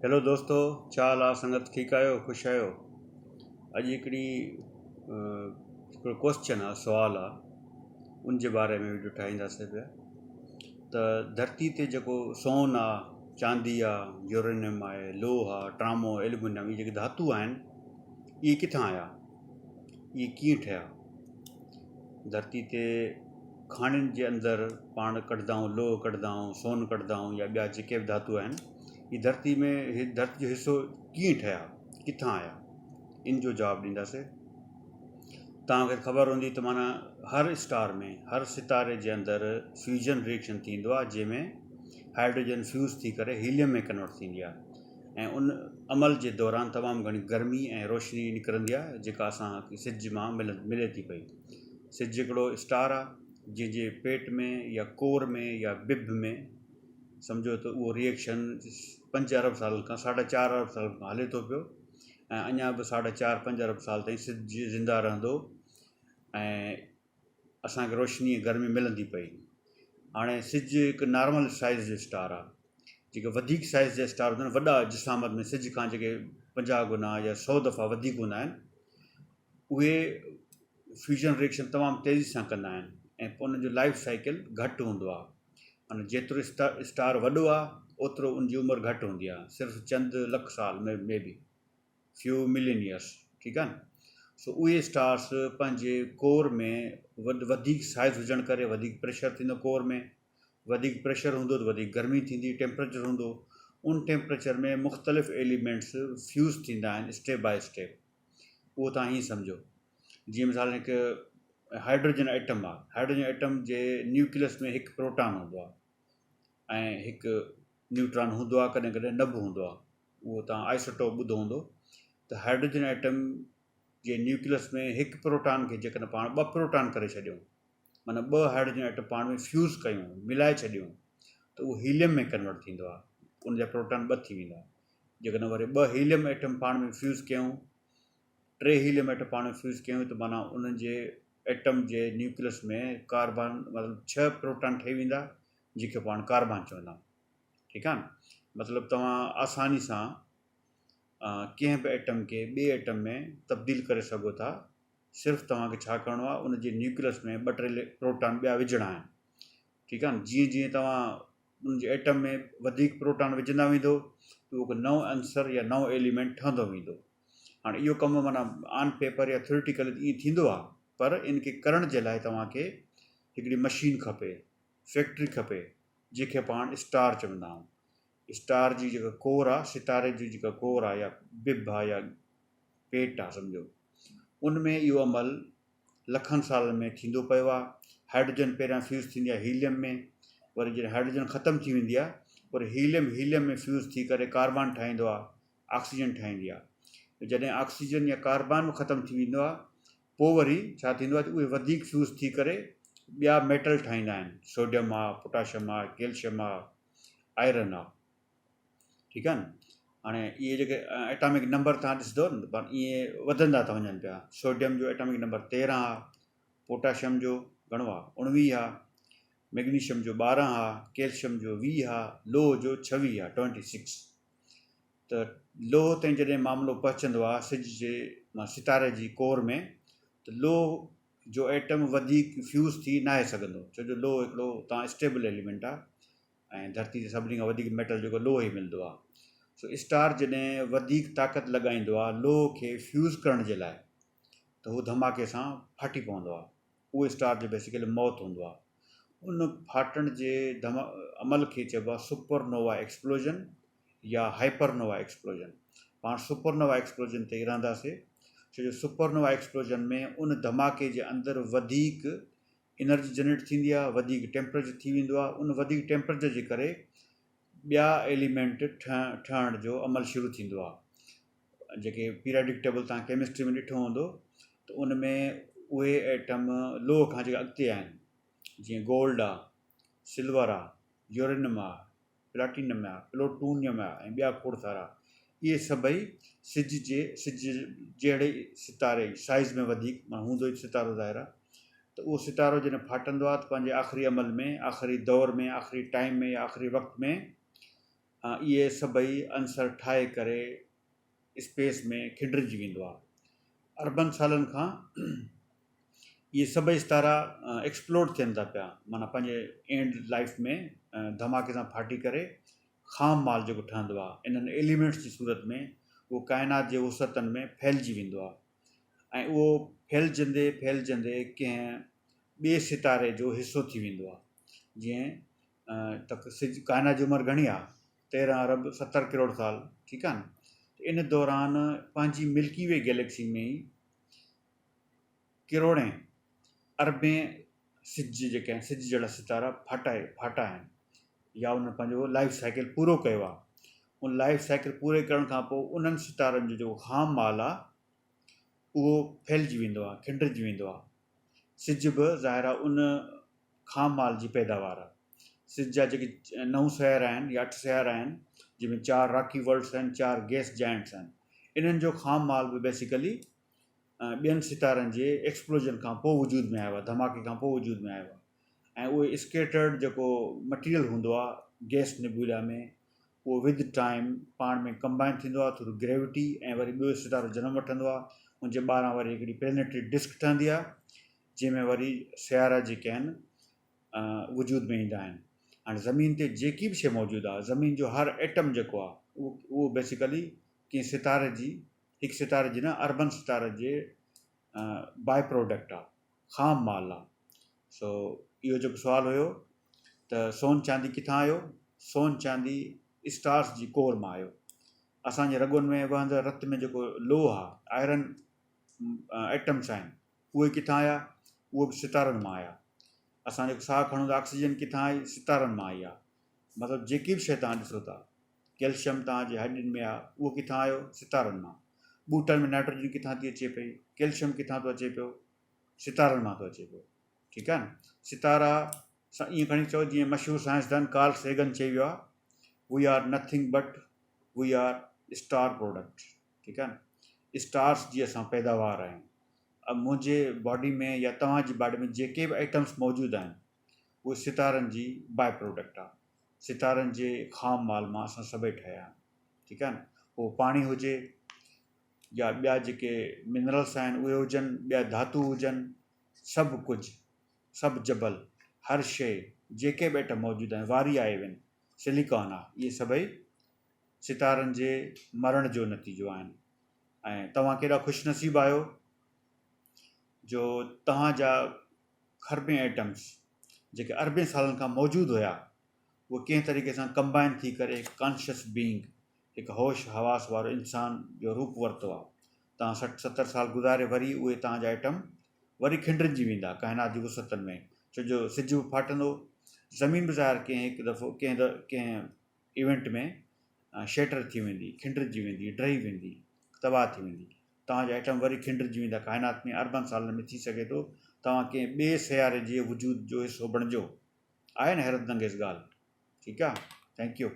Hello दोस्तों, छा हाल आहे? संगत ठीकु आहियो? ख़ुशि आहियो? अॼु हिकिड़ी हिकिड़ो क्वेश्चन आहे, सुवालु आहे, उन जे बारे में वीडियो ठाहींदासीं पिया। त धरती ते जेको सोन आहे, चांदी आहे, यूरेनियम आहे, लोह आहे, ट्रामो, एल्यूमिनियम, इहे जेके धातु आहिनि, इहे किथां आया? इहे कीअं ठहिया? धरती ते खाणियुनि जे अंदरि पाण कढंदा आहियूं, लोह कढंदा आहियूं, सोन कढंदा आहियूं, या ॿिया जेके बि धातु आहिनि, हीअ धरती में धरती जो हिसो कीअं ठहिया, किथां आया? इन जो जवाबु ॾींदासीं। तव्हांखे ख़बर हूंदी त माना हर स्टार में, हर सितारे जे अंदरि फ्यूजन रिएक्शन थींदो आहे, जंहिंमें हाइड्रोजन फ्यूज़ थी करे हीलियम में कन्वर्ट थींदी आहे। ऐं उन अमल जे दौरान तमामु घणी गर्मी ऐं रोशनी निकिरंदी आहे, जेका असांखे सिज मां मिले थी पई। सिज हिकिड़ो स्टार आहे जंहिंजे पेट में या कोर में या बिभ में सम्झो त उहो रिएक्शन 5 अरब साल खां 4.5 अरब साल खां हले थो पियो, ऐं अञा बि 4.5-5 अरब साल ताईं सिज ज़िंदा रहंदो ऐं असांखे रोशनी ऐं गर्मी मिलंदी पई। हाणे सिज हिकु नॉर्मल साइज़ जो स्टार आहे। जेके वधीक साइज़ जा स्टार हूंदा आहिनि, वॾा जिसामत में सिज खां जेके 50 गुना या 100 दफ़ा वधीक हूंदा आहिनि, उहे फ्यूजन रिएक्शन तमामु तेज़ी सां कंदा आहिनि, ऐं पोइ उनजो लाइफ साइकिल घटि हूंदो आहे। माना जेतिरो स्टार वॾो आहे, ओतिरो उनजी उमिरि घटि हूंदी आहे, सिर्फ़ु चंद लख साल में बि फ्यू मिलियन ईयर्स। ठीकु आहे न? सो उहे स्टार्स पंहिंजे कोर में वधीक साइज़ हुजण करे वधीक प्रेशर थींदो, कोर में वधीक प्रेशर हूंदो त वधीक गर्मी थींदी, टेम्परेचर हूंदो। उन टेम्परेचर में मुख़्तलिफ़ एलिमेंट्स फ्यूज़ थींदा आहिनि स्टेप बाय स्टेप। उहो तव्हां हीअं सम्झो, जीअं मिसाल हिकु हाइड्रोजन एटम आहे। हाइड्रोजन एटम जे न्यूक्लियस में हिकु प्रोटॉन हूंदो आहे ऐं हिकु न्यूट्रॉन हूंदो आहे, कॾहिं कॾहिं न बि हूंदो आहे। उहो तव्हां आइसोटोप ॿुधो हूंदो। त हाइड्रोजन एटम जे न्यूक्लियस में हिकु प्रोटॉन खे जेकॾहिं पाण 2 प्रोटॉन करे छॾियूं, माना 2 हाइड्रोजन एटम पाण में फ्यूज़ कयूं, मिलाए छॾियूं, त उहो हीलियम में कन्वर्ट थींदो आहे। उनजा प्रोटॉन 2 थी वेंदा। जेकॾहिं वरी 2 हीलियम एटम पाण में फ्यूज़ कयूं, 3 हीलियम एटम पाण में फ्यूज़ कयूं, त माना उन्हनि जे एटम जे न्यूक्लियस में कार्बन मतिलबु 6 प्रोटॉन ठही वेंदा, जंहिंखे पाण कार्बन चवंदा आहियूं। ठीकु आहे न? मतिलबु तव्हां आसानी सां कंहिं बि एटम खे ॿिए एटम में तब्दील करे सघो था। सिर्फ़ु तव्हांखे छा करिणो आहे, उनजे न्यूक्लियस में 2-3 प्रोटॉन ॿिया विझणा आहिनि। ठीकु आहे न? जीअं जीअं तव्हां उनजे एटम में वधीक प्रोटॉन विझंदा वेंदो, त उहो हिकु नओं आंसर या नओं एलिमेंट ठहंदो वेंदो। हाणे इहो कमु माना ऑन पेपर या थ्योरेटिकल ईअं थींदो आहे, पर इनखे करण जे लाइ तव्हांखे हिकिड़ी मशीन खपे, फैक्ट्री खपे, जंहिंखे पाण स्टार चवंदा आहियूं। स्टार जी जेका कोर आहे, सितारे जी जेका कोर आहे या बिभ आहे या पेट आहे सम्झो, उनमें इहो अमल लखनि सालनि में थींदो पियो आहे। हाइड्रोजन पहिरियां फ्यूज़ थींदी आहे हीलियम में, वरी जॾहिं हाइड्रोजन ख़तमु थी वेंदी आहे, वरी हीलियम में फ्यूज़ थी करे कार्बन ठाहींदो आहे, ऑक्सीजन ठाहींदी आहे। जॾहिं ऑक्सीजन या कार्बन ख़तमु थी वेंदो आहे, पोइ वरी छा थींदो आहे, त उहे वधीक फ्यूज़ थी करे ॿिया मेटल ठाहींदा आहिनि। सोडियम आहे, पोटाशियम आहे, कैल्शियम आहे, आयरन आहे। ठीकु आहे न? हाणे इहे जेके एटॉमिक नंबर तव्हां ॾिसंदो न, पर ईअं वधंदा था वञनि पिया। सोडियम जो एटॉमिक नंबर 13 आहे, पोटाशियम जो घणो आहे 19 आहे, मैग्नीशियम जो 12 आहे, कैल्शियम जो 20 आहे, लोह जो 26 आहे 26। त लोह ताईं जॾहिं मामिलो पहुचंदो आहे सिज जे सितारे जी कोर में, त लोह जो एटम वधीक फ्यूज़ थी न आहे सघंदो, छो जो लोह हिकिड़ो तव्हां स्टेबल एलिमेंट आहे, ऐं धरती ते सभिनी खां वधीक मेटल जेको लोह ई मिलंदो आहे। सो स्टार जॾहिं वधीक ताक़त लॻाईंदो आहे लोह खे फ्यूज़ करण जे लाइ, त उहो धमाके सां फाटी पवंदो आहे। उहो स्टार जो बेसिकली मौत हूंदो आहे। उन फाटण जे अमल खे चइबो आहे सुपरनोवा एक्सप्लोजन या हाइपरनोवा एक्सप्लोजन। पाण सुपरनोवा एक्सप्लोजन ते ई रहंदासीं, छो जो सुपरनोवा एक्सप्लोजन में उन धमाके जे अंदरि वधीक एनर्जी जनरेट थींदी आहे, वधीक टेम्परेचर थी वेंदो आहे। उन वधीक टेम्परेचर जे करे ॿिया एलिमेंट ठहण जो अमल शुरू थींदो आहे। जेके पीरियडिक टेबल तव्हां केमिस्ट्री में ॾिठो हूंदो, त उन में उहे एटम लोह खां जेके अॻिते आहिनि, जीअं गोल्ड आहे, सिल्वर आहे, यूरेनियम आहे, प्लैटिनम आहे, प्लूटोनियम आहे, ऐं ॿिया खोड़ सारा, इहे सभई सिज जहिड़े सितारे साइज़ में वधीक हूंदो ई सितारो ज़ाहिर आहे। त उहो सितारो जॾहिं फाटंदो आहे, त पंहिंजे आख़िरी अमल में, आख़िरी दौर में, आख़िरी टाइम में या आख़िरी वक़्त में इहे सभई अंसर ठाहे करे स्पेस में खिंडिरिजी वेंदो आहे। अर्बन सालनि खां इहे सभई सितारा एक्सप्लोड थियनि था पिया, माना पंहिंजे एंड लाइफ में धमाके सां फाटी करे ख़ाम माल जेको ठहंदो आहे इन्हनि एलिमेंट्स जी सूरत में उहो काइनात जे वुसतनि में फैलिजी वेंदो आहे, ऐं उहो फैलिजंदे फैलिजंदे कंहिं ॿिए सितारे जो हिसो थी वेंदो आहे। जीअं त सिज काइनात जी उमिरि घणी आहे, 13 अरब 70 करोड़ साल, ठीकु आहे न। इन दौरान पंहिंजी मिल्की वे गैलेक्सी में ई किरोड़ें अरबें सिज जेके आहिनि, सिज जहिड़ा सितारा फाटा आहिनि या उन पंहिंजो लाइफ साइकिल पूरो कयो आहे। उन लाइफ साइकिल पूरे करण खां पोइ उन्हनि सितारनि जो जेको ख़ाम माल आहे उहो फैलिजी वेंदो आहे, खिंडिरिजी वेंदो आहे। सिज बि ज़ाहिर आहे उन ख़ाम माल जी पैदावार आहे। सिज जा जेके 9 सयारा आहिनि या 8 सयारा आहिनि, जंहिंमें 4 रॉकी वर्ल्ड्स आहिनि, 4 गैस जाइंट्स आहिनि, इन्हनि जो ख़ाम माल बि बेसिकली ॿियनि सितारनि जे एक्सप्लोजन खां पोइ वजूद में आयो आहे, धमाके खां पोइ वजूद में आयो आहे। ऐं उहे स्केटर्ड जेको मटीरियल हूंदो आहे गैस निबुला में, उहो विद टाइम पाण में कंबाइन थींदो आहे थ्रू ग्रेविटी, ऐं वरी ॿियो सितारो जनमु वठंदो आहे। उनजे ॿाहिरां वरी हिकिड़ी प्लेनेटरी डिस्क ठहंदी आहे, जंहिंमें वरी सियारा जेके आहिनि वजूद में ईंदा आहिनि। हाणे ज़मीन ते जेकी बि शइ मौजूदु आहे, ज़मीन जो हर एटम जेको आहे उहो बेसिकली कंहिं सितारे जी, हिकु सितारे जी न, अर्बन सितारे जे बाय प्रोडक्ट आहे, ख़ाम माल आहे। सो इहो जेको सुवालु हुयो त सोन चांदी किथां आयो, सोन चांदी स्टार्स जी कोर मां आयो। असांजे रगुनि में वहंदड़ रत में जेको लोह आहे, आयरन एटम्स आहिनि, उहे किथां आया, उहे बि सितारनि मां आया। असां जेको साहु खणूं था ऑक्सीजन किथां आई, सितारनि मां आई आहे। मतिलबु जेकी बि शइ तव्हां ॾिसो था, कैल्शियम तव्हांजे हॾियुनि में आहे, उहो किथां आयो, सितारनि मां। ॿूटनि में नाइट्रोजन किथां थी अचे पई, कैल्शियम किथां थो अचे पियो, सितारनि मां थो अचे पियो, ठीकु आहे न। सितारा ईअं खणी चओ जीअं मशहूरु साइंसदान कार्ल सेगन चई वियो आहे, we are nothing but we are star product, ठीकु आहे न। स्टार्स जी असां पैदावार आहियूं। अब मुंहिंजे बॉडी में या तव्हांजी बॉडी में जेके बि आइटम्स मौजूदु आहिनि उहे सितारनि जी बाय प्रोडक्ट आहे। सितारनि जे ख़ाम माल मां असां सभई ठहिया आहियूं, ठीकु आहे न। पोइ पाणी हुजे या ॿिया जेके मिनरल्स आहिनि उहे हुजनि, ॿिया धातु हुजनि, सभु कुझु, सभु जबल, हर शइ, जेके बि आइटम मौजूदु आहिनि, वारी आहे इवन सिलिकॉन आहे, इहे सभई सितारनि जे मरण जो नतीजो आहिनि। ऐं तव्हां केॾा ख़ुशनसीबु आहियो जो तव्हांजा खरबें आइटम्स जेके अरबें सालनि खां मौजूदु हुया, उहे कंहिं तरीक़े सां कंबाइन थी करे हिकु कॉन्शियस बीइंग, हिकु होश हवास वारो इंसान जो रूप वरितो आहे। तव्हां 60-70 साल गुज़ारे वरी उहे तव्हांजा आइटम वरी खिंडिरिजी वेंदा काइनात जी वुसतनि में, छो जो सिज बि फाटंदो, ज़मीन बि ज़ाहिर कंहिं हिकु दफ़ो कंहिं इवेंट में शेटर थी वेंदी, खिंडिरिजी वेंदी, ड्रही वेंदी, तबाह थी वेंदी। तव्हांजा आइटम वरी खिंडिरिजी वेंदा काइनात में, अरबनि सालनि में थी सघे थो तव्हां कंहिं ॿिए सियारे जे वजूद जो हिसो बणिजो। आहे न हैरत अंगेज़ ॻाल्हि, ठीकु आहे। Thank U.